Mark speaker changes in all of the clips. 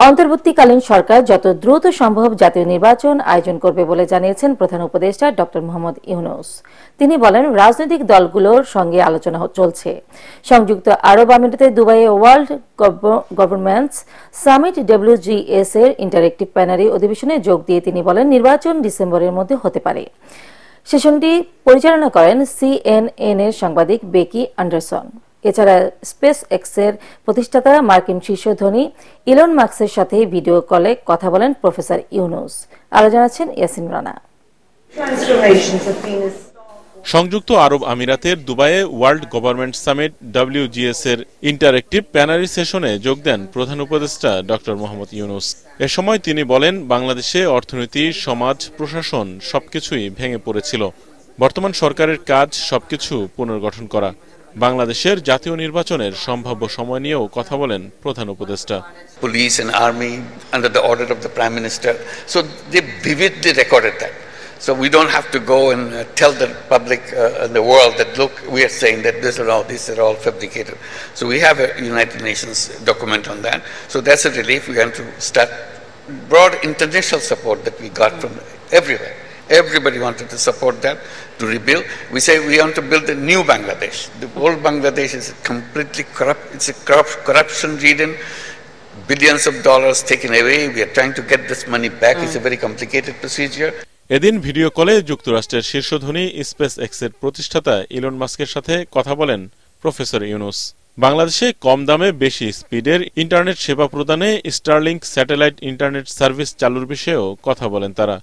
Speaker 1: অন্তর্বর্তীকালীন সরকার যত দ্রুত সম্ভব জাতীয় নির্বাচন আয়োজন করবে বলে জানিয়েছেন প্রধান উপদেষ্টা ড মোহাম্মদ ইউনূস। তিনি বলেন, রাজনৈতিক দলগুলোর সঙ্গে আলোচনা চলছে। সংযুক্ত আরব আমিরাতের দুবাইয়ে ওয়ার্ল্ড গভর্নমেন্টস সামিট WGS এর ইন্টারেক্টিভ প্ল্যানারি অধিবেশনে যোগ দিয়ে তিনি বলেন, নির্বাচন ডিসেম্বরের মধ্যে হতে পারে। সেশনটি পরিচালনা করেন CNN এর সাংবাদিক বেকি অ্যান্ডারসন। এছাড়া স্পেস এক্সের প্রতিষ্ঠাতা মার্কিন শীর্ষ ধনী ইলন মাস্কের সাথে ভিডিও কলে কথা বলেন প্রফেসর ইউনূস। আরো জানাচ্ছেন ইয়াসিন রানা।
Speaker 2: সংযুক্ত আরব আমিরাতের দুবাইয়ে ওয়ার্ল্ড গভর্নমেন্ট সামিট WGS এর ইন্টারেক্টিভ প্ল্যানারি সেশনে যোগ দেন প্রধান উপদেষ্টা ড মোহাম্মদ ইউনূস। এ সময় তিনি বলেন, বাংলাদেশে অর্থনীতি, সমাজ, প্রশাসন সবকিছুই ভেঙে পড়েছিল। বর্তমান সরকারের কাজ সবকিছু পুনর্গঠন করা। বাংলাদেশের জাতীয় নির্বাচনের সম্ভাব্য সময় নিয়েও কথা বলেন প্রধান উপদেষ্টা।
Speaker 3: Police and army under the order of the prime minister, so they vividly recorded that. So we don't have to go and tell the public and the world that look, we are saying that these are all fabricated. So we have a United Nations document on that. So that's a relief. We have to start broad international support that we got from everywhere. Everybody wanted to support that, to rebuild. We say we want to build a new Bangladesh. The old Bangladesh is completely corrupt. It's a corruption-ridden, billions of dollars taken away. We are trying to get this money back. It's a very complicated procedure.
Speaker 2: এদিন video কলে যুক্তরাষ্ট্রের শীর্ষ ধনী space এক্সের প্রতিষ্ঠাতা Elon মাস্কের সাথে কথা বলেন প্রফেসর ইউনূস। বাংলাদেশে কম দামে বেশি স্পিডের ইন্টারনেট সেবা প্রদানে স্টারলিংক স্যাটেলাইট ইন্টারনেট সার্ভিস চালুর বিষয়েও কথা বলেন তারা।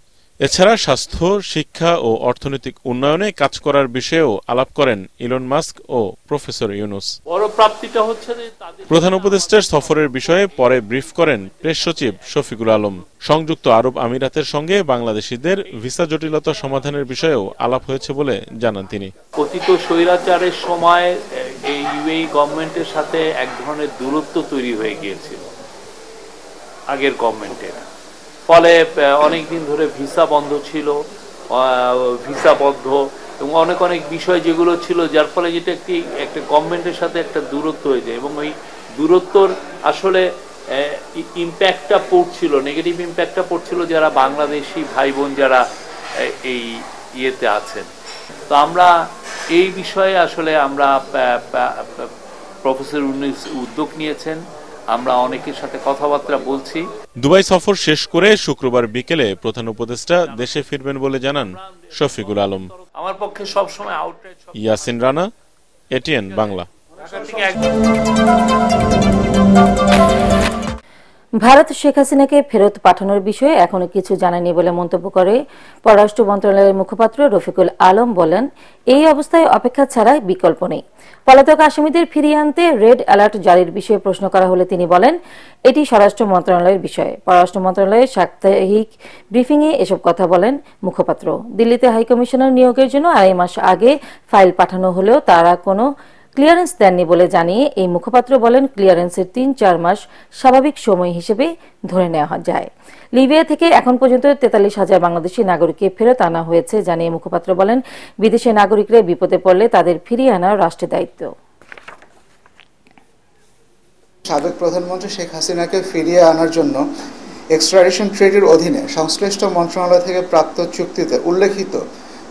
Speaker 2: এছাড়া স্বাস্থ্য, শিক্ষা ও অর্থনৈতিক উন্নয়নে কাজ করার বিষয়েও আলাপ করেন ইলন মাস্ক ও প্রফেসর ইউনূস। প্রধান উপদেষ্টার সফরের বিষয়ে পরে ব্রিফ করেন প্রেস সচিব শফিকুল আলম। সংযুক্ত আরব আমিরাতের সঙ্গে বাংলাদেশিদের ভিসা জটিলতা সমাধানের বিষয়েও আলাপ হয়েছে বলে জানান তিনি।
Speaker 4: কথিত স্বৈরাচারের সময় এই ইউএই গভর্নমেন্টের সাথে এক ধরনের দূরত্ব তৈরি হয়ে গিয়েছিল আগের গভর্নমেন্টের, ফলে অনেকদিন ধরে ভিসা বন্ধ ছিল, ভিসা বন্ধ এবং অনেক বিষয় যেগুলো ছিল, যার ফলে যেটা একটা গভর্নমেন্টের সাথে একটা দূরত্ব হয়ে যায় এবং ওই দূরত্বর আসলে ইম্প্যাক্টটা পড়ছিল, নেগেটিভ ইম্প্যাক্টটা পড়ছিল যারা বাংলাদেশি ভাই বোন যারা এই ইয়েতে আছেন। তো আমরা এই বিষয়ে আসলে আমরা প্রফেসর ইউনূস উদ্যোগ নিয়েছেন, আমরা অনেকের সাথে কথাবার্তা বলছি।
Speaker 2: দুবাই সফর শেষ করে শুক্রবার বিকেলে প্রধান উপদেষ্টা দেশে ফিরবেন বলে জানান শফিকুল আলম।
Speaker 4: আমার পক্ষে সবসময় আউটরাইট।
Speaker 2: ইয়াসিন রানা, ATN বাংলা।
Speaker 1: ভারত শেখ হাসিনাকে ফেরত পাঠানোর বিষয়ে এখনো কিছু জানায়নি বলে মন্তব্য করে পররাষ্ট্র মন্ত্রণালয়ের মুখপাত্র রফিকুল আলম বলেন, এই অবস্থায় অপেক্ষা ছাড়া বিকল্প নেই। পলাতক আসামিদের ফিরিয়ে আনতে রেড অ্যালার্ট জারির বিষয়ে প্রশ্ন করা হলে তিনি বলেন, এটি স্বরাষ্ট্র মন্ত্রণালয়ের বিষয়। পররাষ্ট্র মন্ত্রণালয়ের সাপ্তাহিক ব্রিফিংয়ে এসব কথা বলেন মুখপাত্র। দিল্লিতে হাইকমিশনার নিয়োগের জন্য 2.5 মাস আগে ফাইল পাঠানো হলেও তারা কোনো ক্লিয়ারেন্স দেননি বলে জানিয়ে এই মুখপাত্র বলেন, ক্লিয়ারেন্সের 3-4 মাস স্বাভাবিক সময় হিসেবে ধরে নেওয়া যায়। লিবিয়া থেকে এখন পর্যন্ত 43,000 বাংলাদেশি নাগরিককে ফেরত আনা হয়েছে জানিয়ে মুখপাত্র বলেন, বিদেশি নাগরিকরা বিপদে পড়লে তাদের ফিরিয়ে আনা রাষ্ট্রের দায়িত্ব।
Speaker 5: সাবেক প্রধানমন্ত্রী শেখ হাসিনাকে ফিরিয়ে আনার জন্য এক্সট্রাডিশন ট্রিটির অধীনে সংশ্লিষ্ট মন্ত্রণালয় থেকে প্রাপ্ত চুক্তিতে উল্লেখিত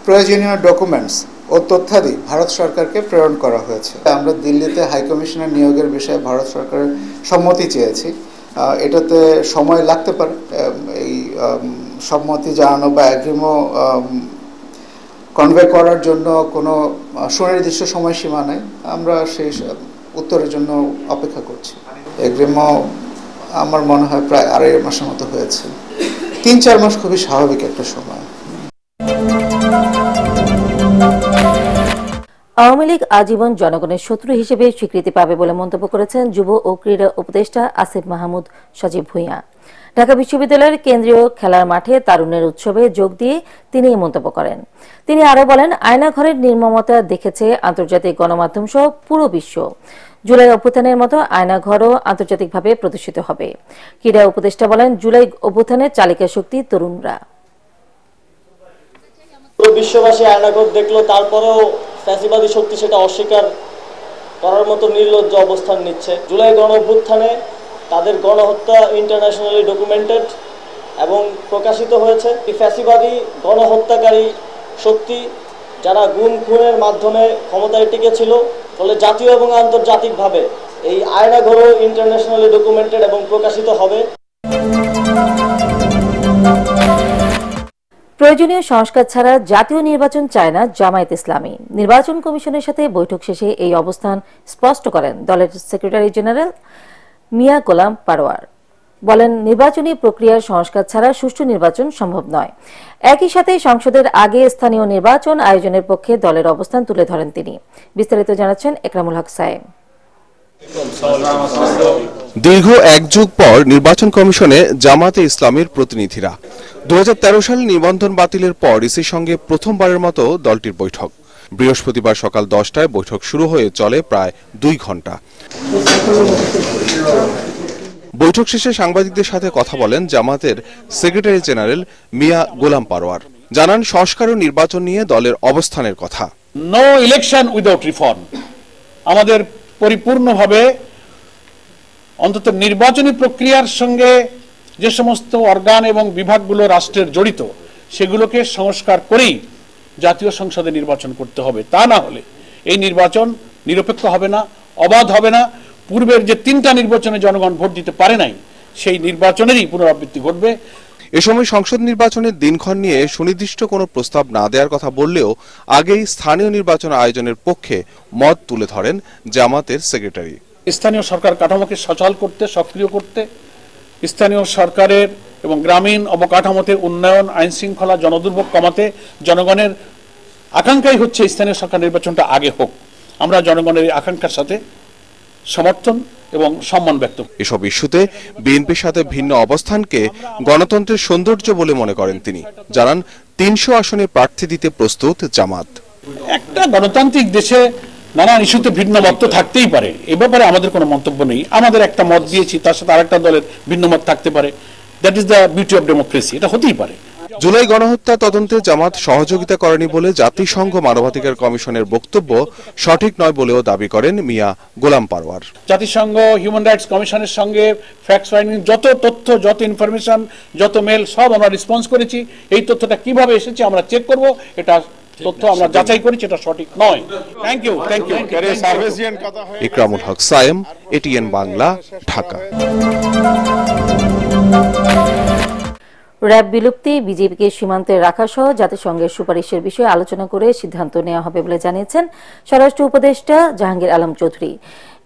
Speaker 5: প্রয়োজনীয় ডকুমেন্টস ও তথ্যাদি ভারত সরকারকে প্রেরণ করা হয়েছে। আমরা দিল্লিতে হাইকমিশনার নিয়োগের বিষয়ে ভারত সরকারের সম্মতি চেয়েছি। এটাতে সময় লাগতে পারে, এই সম্মতি জানানো বা এগ্রিমো কনভে করার জন্য কোনো সুনির্দিষ্ট সময়সীমা নেই। আমরা সেই উত্তরের জন্য অপেক্ষা করছি। এগ্রিমো আমার মনে হয় প্রায় 2.5 মাসের মতো হয়েছে। 3-4 মাস খুবই স্বাভাবিক একটা সময়।
Speaker 1: আওয়ামী লীগ আজীবন জনগণের শত্রু হিসেবে স্বীকৃতি পাবে বলে মন্তব্য করেছেন যুব ও ক্রীড়া উপদেষ্টা আসিফ মাহমুদ সজীব ভূঁইয়া। ঢাকা বিশ্ববিদ্যালয়ের কেন্দ্রীয় খেলার মাঠে তারুণ্যের উৎসবে যোগ দিয়ে তিনি এই মন্তব্য করেন। তিনি আরো বলেন, আয়নাঘরের নির্মমতা দেখেছে আন্তর্জাতিক গণমাধ্যম সহ পুরো বিশ্ব। জুলাই অভ্যুত্থানের মতো আয়নাঘরও আন্তর্জাতিকভাবে প্রদর্শিত হবে। ক্রীড়া উপদেষ্টা বলেন, জুলাই অভ্যুত্থানের চালিকা শক্তি তরুণরা।
Speaker 6: পুরো বিশ্ববাসী আয়নাঘর দেখলো, তারপরেও ফ্যাসিবাদী শক্তি সেটা অস্বীকার করার মতো নির্লজ্জ অবস্থান নিচ্ছে। জুলাই গণ অভ্যুত্থানে তাদের গণহত্যা ইন্টারন্যাশনালি ডকুমেন্টেড এবং প্রকাশিত হয়েছে। ফ্যাসিবাদী গণহত্যাকারী শক্তি যারা গুম খুনের মাধ্যমে ক্ষমতায় টিকেছিল, ফলে জাতীয় এবং আন্তর্জাতিকভাবে এই আয়নাঘরও ইন্টারন্যাশনালি ডকুমেন্টেড এবং প্রকাশিত হবে।
Speaker 1: প্রয়োজনীয় সংস্কার ছাড়া জাতীয় নির্বাচন চায় না জামায়াত ইসলামী। নির্বাচন কমিশনের সাথে বৈঠক শেষে এই অবস্থান স্পষ্ট করেন দলের সেক্রেটারি জেনারেল মিয়া গোলাম পারোয়ার। বলেন, নির্বাচনী প্রক্রিয়ার সংস্কার ছাড়া সুষ্ঠু নির্বাচন সম্ভব নয়। একই সাথে সংসদের আগে স্থানীয় নির্বাচন আয়োজনের পক্ষে দলের অবস্থান তুলে ধরেন তিনি। বিস্তারিত জানাচ্ছেন একরামুল হক সায়েম।
Speaker 7: দীর্ঘ এক যুগ পর নির্বাচন কমিশনে জামায়াতে ইসলামীর প্রতিনিধিরা 2013 সালে নিবন্ধন বাতিলের পর ইসির সঙ্গে প্রথমবারের মতো দলটির বৈঠক। বৃহস্পতিবার সকাল 10টায় বৈঠক শুরু হয়ে চলে প্রায় 2 ঘন্টা। বৈঠক শেষে সাংবাদিকদের সাথে কথা বলেন জামায়াতের সেক্রেটারি জেনারেল মিয়া গোলাম পারোয়ার। জানান, সংস্কার ও নির্বাচন নিয়ে দলের অবস্থানের কথা।
Speaker 8: No election without reform. আমাদের পরিপূর্ণভাবে অন্তত নির্বাচনী প্রক্রিয়ার সঙ্গে যে সমস্ত অর্গান এবং বিভাগগুলো রাষ্ট্রের জড়িত সেগুলোকে সংস্কার করেই জাতীয় সংসদে নির্বাচন করতে হবে। তা না হলে এই নির্বাচন নিরপেক্ষ হবে না, অবাধ হবে না। পূর্বের যে 3টা নির্বাচনে জনগণ ভোট দিতে পারে নাই, সেই নির্বাচনেরই পুনরাবৃত্তি ঘটবে।
Speaker 7: এ সময় সংসদ নির্বাচনের দিনক্ষণ নিয়ে সুনির্দিষ্ট কোনো প্রস্তাব না দেওয়ার কথা বললেও আগেই স্থানীয় নির্বাচন আয়োজনের পক্ষে মত তুলে ধরেন জামায়াতের সেক্রেটারি।
Speaker 8: স্থানীয় সরকার কাঠামোকে সচল করতে, সক্রিয় করতে, স্থানীয় সরকারের এবং গ্রামীণ অবকাঠামোতে উন্নয়ন, আইন শৃঙ্খলা, জনদুর্ভোগ কমাতে জনগণের আকাঙ্ক্ষাই হচ্ছে স্থানীয় সরকার নির্বাচনটা আগে হোক। আমরা জনগণের আকাঙ্ক্ষার সাথে সমর্থন এবং সম্মান ব্যক্ত।
Speaker 7: এসব ইস্যুতে বিএনপির সাথে ভিন্ন অবস্থানকে গণতন্ত্রের সৌন্দর্য বলে মনে করেন তিনি। জানান, 300 আসনে প্রার্থী দিতে প্রস্তুত জামাত।
Speaker 8: একটা গণতান্ত্রিক দেশে নানান ইস্যুতে ভিন্ন মত থাকতেই পারে, এ ব্যাপারে আমাদের কোনো মন্তব্য নেই। আমাদের একটা মত দিয়েছি, তার সাথে আরেকটা দলের ভিন্ন মত থাকতে পারে। That is the beauty of democracy. এটা হতেই পারে।
Speaker 7: জুলাই গণহত্যা তদন্তে জামাত সহযোগিতা করেনি বলে জাতিসংঘ মানবাধিকার কমিশনের বক্তব্য সঠিক নয় বলেও দাবি করেন মিয়া গোলাম পারোয়ার।
Speaker 8: জাতিসংঘ হিউম্যান রাইটস কমিশনের সঙ্গে ফ্যাক্ট ফাইন্ডিং, যত তথ্য, যত ইনফরমেশন, যত মেল, সব আমরা রেসপন্স করেছি। এই তথ্যটা কিভাবে এসেছে আমরা চেক করব। এটা তথ্য আমরা যাচাই করেছি, এটা সঠিক নয়। Thank you.
Speaker 7: Ikramul Haque Sayem, ATN Bangla, Dhaka.
Speaker 1: RAB বিলুপ্তি, বিজেপিকে সীমান্তে রাখা সহ জাতিসংঘের সুপারিশের বিষয়ে আলোচনা করে সিদ্ধান্ত নেওয়া হবে বলে জানিয়েছেন স্বরাষ্ট্র উপদেষ্টা জাহাঙ্গীর আলম চৌধুরী।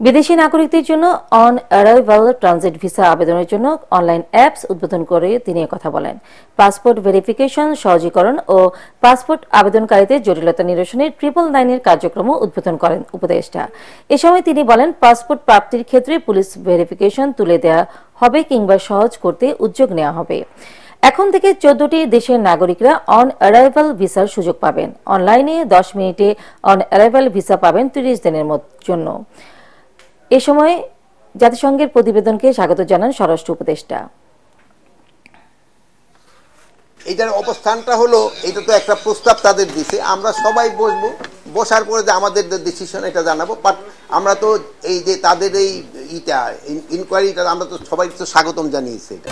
Speaker 1: বিদেশি নাগরিকদের জন্য অন অ্যারাইভাল ট্রানজিট ভিসা আবেদনের জন্য অনলাইন অ্যাপস উদ্বোধন করে তিনি কথা বলেন। পাসপোর্ট ভেরিফিকেশন সহজীকরণ ও পাসপোর্ট আবেদনকারীদের জটিলতা নিরসনের 999 কার্যক্রমও উদ্বোধন করেন উপদেষ্টা। এ সময় তিনি বলেন, পাসপোর্ট প্রাপ্তির ক্ষেত্রে পুলিশ ভেরিফিকেশন তুলে দেওয়া হবে কিংবা সহজ করতে উদ্যোগ নেওয়া হবে। এখন থেকে 14টি দেশের নাগরিকরা অন অ্যারাইভাল ভিসার সুযোগ পাবেন। অনলাইনে 10 মিনিটে অন অ্যারাইভাল ভিসা পাবেন 30 দিনের জন্য। এ সময় জাতিসংঘের প্রতিবেদনকে স্বাগত জানান স্বরাষ্ট্র উপদেষ্টা।
Speaker 9: এটার অবস্থানটা হলো, এটা তো একটা প্রস্তাব তাদের দিছে, আমরা সবাই বসবো, বসার পরে যে আমাদের ডিসিশন এটা জানাবো। বাট আমরা তো এই যে তাদের এই ইনকোয়ারিটা আমরা তো সবাই তো স্বাগতম জানিয়েছি এটা।